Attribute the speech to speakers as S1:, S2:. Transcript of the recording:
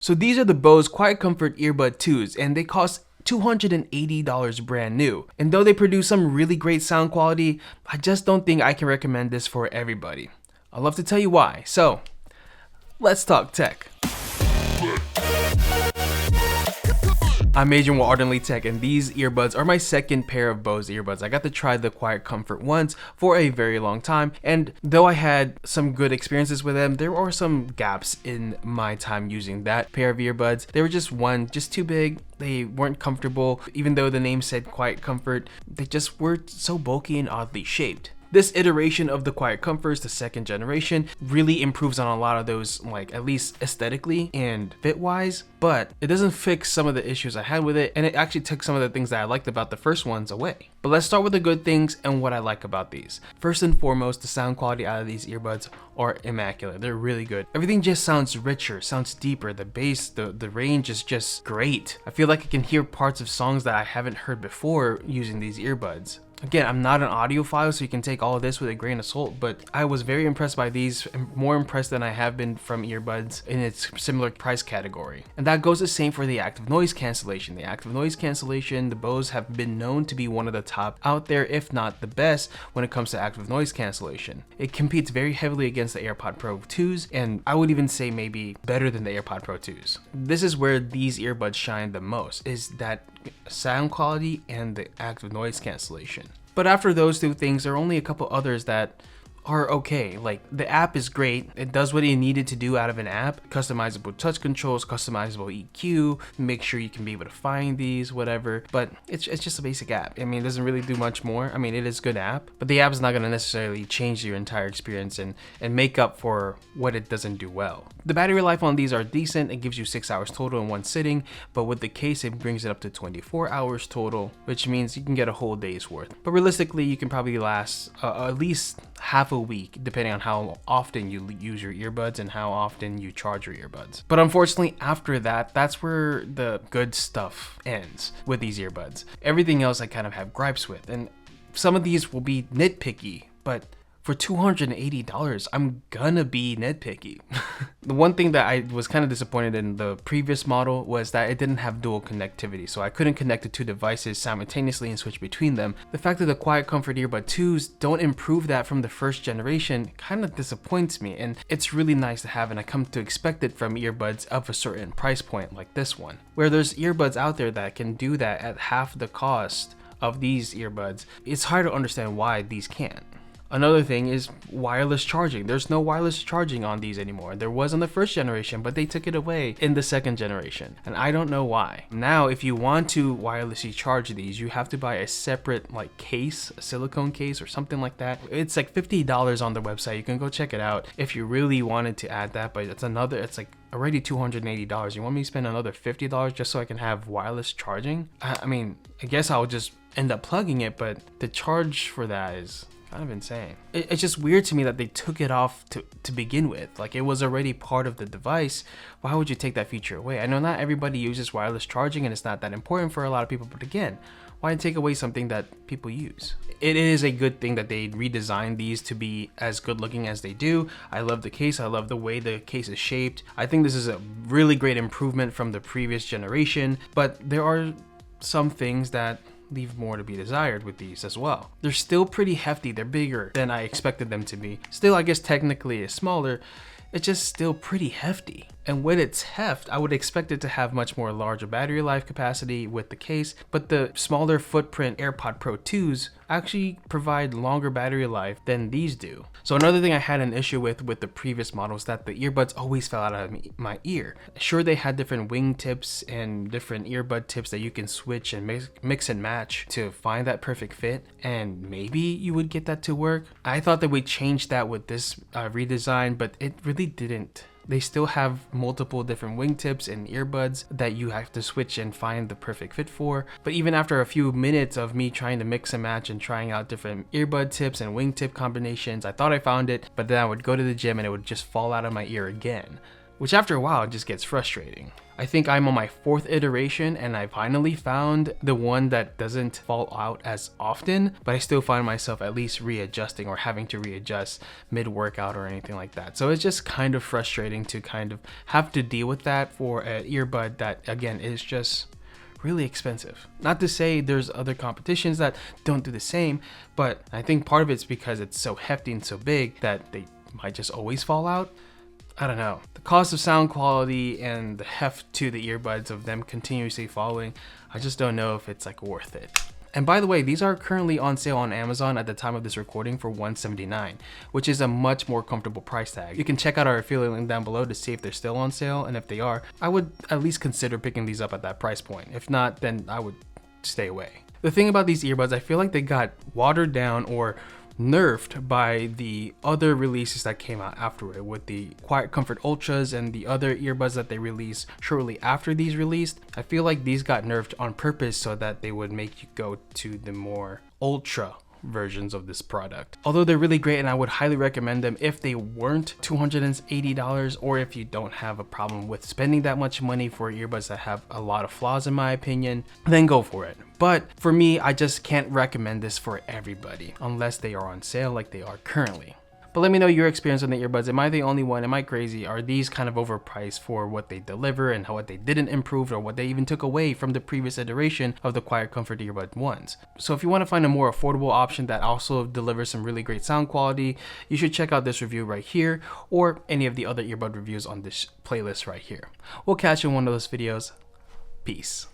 S1: So these are the Bose QuietComfort Earbud 2s, and they cost $280 brand new. And though they produce some really great sound quality, I just don't think I can recommend this for everybody. I'd love to tell you why. So let's talk tech. I'm Adrian with Ardently Tech, and these earbuds are my second pair of Bose earbuds. I got to try the QuietComfort ones for a very long time, and though I had some good experiences with them, there are some gaps in my time using that pair of earbuds. They were just too big. They weren't comfortable. Even though the name said QuietComfort, they just were so bulky and oddly shaped. This iteration of the QuietComforts, the second generation, really improves on a lot of those, like at least aesthetically and fit-wise, but it doesn't fix some of the issues I had with it, and it actually took some of the things that I liked about the first ones away. But let's start with the good things and what I like about these. First and foremost, the sound quality out of these earbuds are immaculate. They're really good. Everything just sounds richer, sounds deeper. The bass, the range is just great. I feel like I can hear parts of songs that I haven't heard before using these earbuds. Again, I'm not an audiophile, so you can take all of this with a grain of salt, but I was very impressed by these, more impressed than I have been from earbuds in its similar price category. And that goes the same for the Active Noise Cancellation. The Active Noise Cancellation, the Bose have been known to be one of the top out there, if not the best, when it comes to Active Noise Cancellation. It competes very heavily against the AirPod Pro 2s, and I would even say maybe better than the AirPod Pro 2s. This is where these earbuds shine the most, is that sound quality and the Active Noise Cancellation. But after those two things, there are only a couple others that are okay. Like, the app is great. It does what it needed to do out of an app. Customizable touch controls, customizable EQ, make sure you can be able to find these, whatever. But it's just a basic app. I mean, it doesn't really do much more. I mean, it is a good app, but the app is not going to necessarily change your entire experience and make up for what it doesn't do well. The battery life on these are decent. It gives you 6 hours total in one sitting, but with the case, it brings it up to 24 hours total, which means you can get a whole day's worth. But realistically, you can probably last at least half a week, depending on how often you use your earbuds and how often you charge your earbuds. But unfortunately, after that, that's where the good stuff ends with these earbuds. Everything else I kind of have gripes with, and some of these will be nitpicky, but for $280, I'm gonna be nitpicky. The one thing that I was kind of disappointed in the previous model was that it didn't have dual connectivity, so I couldn't connect the two devices simultaneously and switch between them. The fact that the QuietComfort Earbud 2s don't improve that from the first generation kind of disappoints me, and it's really nice to have, and I come to expect it from earbuds of a certain price point like this one. Where there's earbuds out there that can do that at half the cost of these earbuds, it's hard to understand why these can't. Another thing is wireless charging. There's no wireless charging on these anymore. There was on the first generation, but they took it away in the second generation, and I don't know why. Now, if you want to wirelessly charge these, you have to buy a separate like case, a silicone case or something like that. It's like $50 on the website. You can go check it out if you really wanted to add that, but it's like already $280. You want me to spend another $50 just so I can have wireless charging? I mean, I guess I'll just end up plugging it, but the charge for that is kind of insane. It's just weird to me that they took it off to begin with. Like, it was already part of the device. Why would you take that feature away? I know not everybody uses wireless charging and it's not that important for a lot of people, but again, why take away something that people use? It is a good thing that they redesigned these to be as good looking as they do. I love the case. I love the way the case is shaped. I think this is a really great improvement from the previous generation, but there are some things that leave more to be desired with these as well. They're still pretty hefty. They're bigger than I expected them to be. Still, I guess technically it's smaller. It's just still pretty hefty. And with its heft, I would expect it to have much more larger battery life capacity with the case, but the smaller footprint AirPod Pro 2s actually provide longer battery life than these do. So another thing I had an issue with the previous models, that the earbuds always fell out of my ear. Sure, they had different wing tips and different earbud tips that you can switch and mix and match to find that perfect fit, and maybe you would get that to work. I thought that we'd change that with this redesign, but it really didn't. They still have multiple different wingtips and earbuds that you have to switch and find the perfect fit for. But even after a few minutes of me trying to mix and match and trying out different earbud tips and wingtip combinations, I thought I found it, but then I would go to the gym and it would just fall out of my ear again. which after a while just gets frustrating. I think I'm on my 4th iteration and I finally found the one that doesn't fall out as often, but I still find myself at least readjusting or having to readjust mid-workout or anything like that. So it's just kind of frustrating to kind of have to deal with that for an earbud that, again, is just really expensive. Not to say there's other competitions that don't do the same, but I think part of it's because it's so hefty and so big that they might just always fall out. I don't know. The cost of sound quality and the heft to the earbuds of them continuously falling, I just don't know if it's like worth it. And by the way, these are currently on sale on Amazon at the time of this recording for $179, which is a much more comfortable price tag. You can check out our affiliate link down below to see if they're still on sale, and if they are, I would at least consider picking these up at that price point. If not, then I would stay away. The thing about these earbuds, I feel like they got watered down or nerfed by the other releases that came out afterward, with the QuietComfort Ultras and the other earbuds that they released shortly after these released. I feel like these got nerfed on purpose so that they would make you go to the more ultra versions of this product. Although they're really great and I would highly recommend them if they weren't $280, or if you don't have a problem with spending that much money for earbuds that have a lot of flaws in my opinion, then go for it. But for me, I just can't recommend this for everybody unless they are on sale like they are currently. But let me know your experience on the earbuds. Am I the only one? Am I crazy? Are these kind of overpriced for what they deliver and what they didn't improve, or what they even took away from the previous iteration of the QuietComfort Earbud 1s? So if you want to find a more affordable option that also delivers some really great sound quality, you should check out this review right here, or any of the other earbud reviews on this playlist right here. We'll catch you in one of those videos. Peace.